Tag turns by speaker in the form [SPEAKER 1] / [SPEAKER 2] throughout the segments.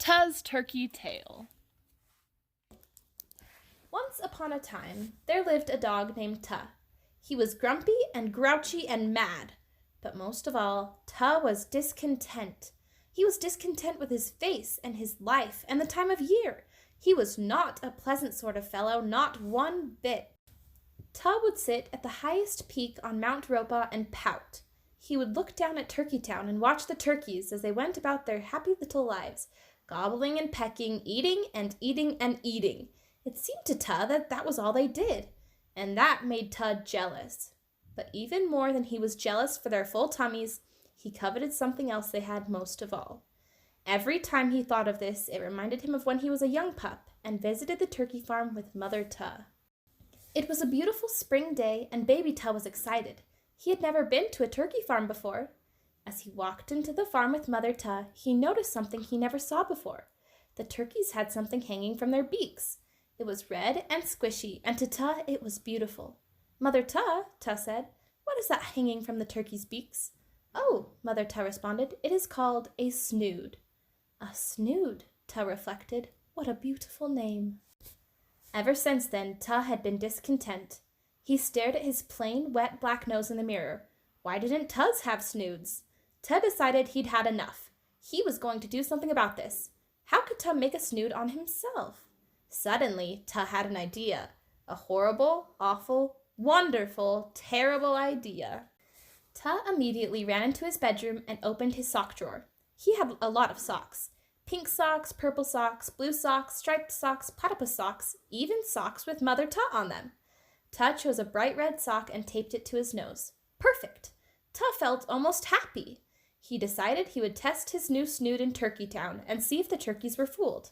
[SPEAKER 1] Tuh's Turkey Tale.
[SPEAKER 2] Once upon a time, there lived a dog named Tuh. He was grumpy and grouchy and mad, but most of all, Tuh was discontent. He was discontent with his face and his life and the time of year. He was not a pleasant sort of fellow, not one bit. Tuh would sit at the highest peak on Mount Ropa and pout. He would look down at Turkeytown and watch the turkeys as they went about their happy little lives, gobbling and pecking, eating and eating and eating. It seemed to Tuh that that was all they did, and that made Tuh jealous. But even more than he was jealous for their full tummies, he coveted something else they had most of all. Every time he thought of this, it reminded him of when he was a young pup and visited the turkey farm with Mother Tuh. It was a beautiful spring day, and baby Tuh was excited. He had never been to a turkey farm before. As he walked into the farm with Mother Tuh, he noticed something he never saw before. The turkeys had something hanging from their beaks. It was red and squishy, and to Tuh it was beautiful. Mother Tuh, Tuh said, "What is that hanging from the turkeys' beaks?" "Oh," Mother Tuh responded, "it is called a snood." A snood, Tuh reflected. What a beautiful name. Ever since then, Tuh had been discontent. He stared at his plain, wet black nose in the mirror. Why didn't Tuhs have snoods? Tuh decided he'd had enough. He was going to do something about this. How could Tuh make a snood on himself? Suddenly, Tuh had an idea. A horrible, awful, wonderful, terrible idea. Tuh immediately ran into his bedroom and opened his sock drawer. He had a lot of socks. Pink socks, purple socks, blue socks, striped socks, platypus socks, even socks with Mother Tuh on them. Tuh chose a bright red sock and taped it to his nose. Perfect! Tuh felt almost happy. He decided he would test his new snood in Turkeytown and see if the turkeys were fooled.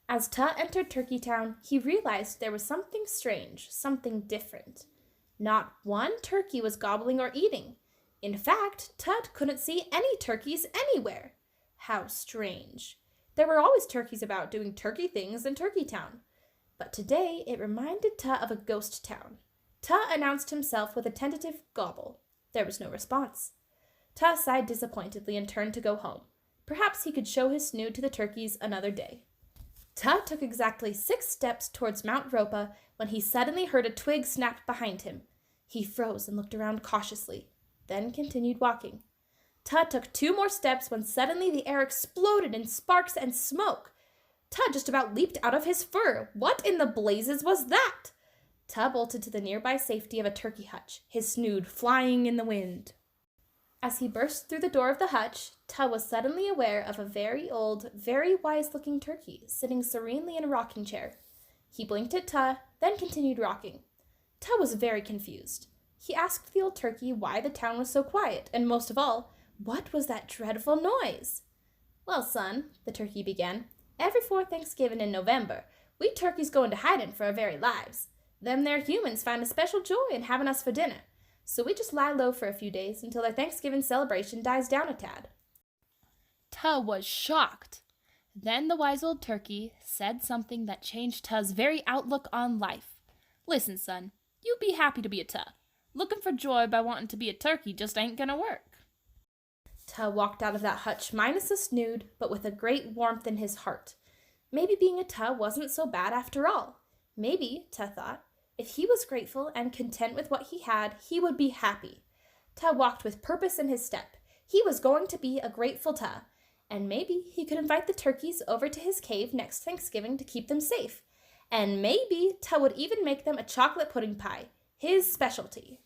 [SPEAKER 2] As Tuh entered Turkeytown, he realized there was something strange, something different. Not one turkey was gobbling or eating. In fact, Tuh couldn't see any turkeys anywhere. How strange. There were always turkeys about doing turkey things in Turkeytown. But today it reminded Tuh of a ghost town. Tuh announced himself with a tentative gobble. There was no response. Tuh sighed disappointedly and turned to go home. Perhaps he could show his snood to the turkeys another day. Tuh took exactly 6 steps towards Mount Ropa when he suddenly heard a twig snap behind him. He froze and looked around cautiously, then continued walking. Tuh took 2 more steps when suddenly the air exploded in sparks and smoke. Tuh just about leaped out of his fur. What in the blazes was that? Tuh bolted to the nearby safety of a turkey hutch, his snood flying in the wind. As he burst through the door of the hutch, Tuh was suddenly aware of a very old, very wise-looking turkey sitting serenely in a rocking chair. He blinked at Tuh, then continued rocking. Tuh was very confused. He asked the old turkey why the town was so quiet, and most of all, what was that dreadful noise? "Well, son," the turkey began, "every 4th Thanksgiving in November, we turkeys go into hiding for our very lives. Them there humans find a special joy in having us for dinner, so we just lie low for a few days until their Thanksgiving celebration dies down a tad."
[SPEAKER 1] Tuh was shocked. Then the wise old turkey said something that changed Tuh's very outlook on life. "Listen, son, you be happy to be a Tuh. Looking for joy by wanting to be a turkey just ain't gonna work."
[SPEAKER 2] Tuh walked out of that hutch minus a snood, but with a great warmth in his heart. Maybe being a Tuh wasn't so bad after all. Maybe, Tuh thought, if he was grateful and content with what he had, he would be happy. Tuh walked with purpose in his step. He was going to be a grateful Tuh, and maybe he could invite the turkeys over to his cave next Thanksgiving to keep them safe. And maybe Tuh would even make them a chocolate pudding pie, his specialty.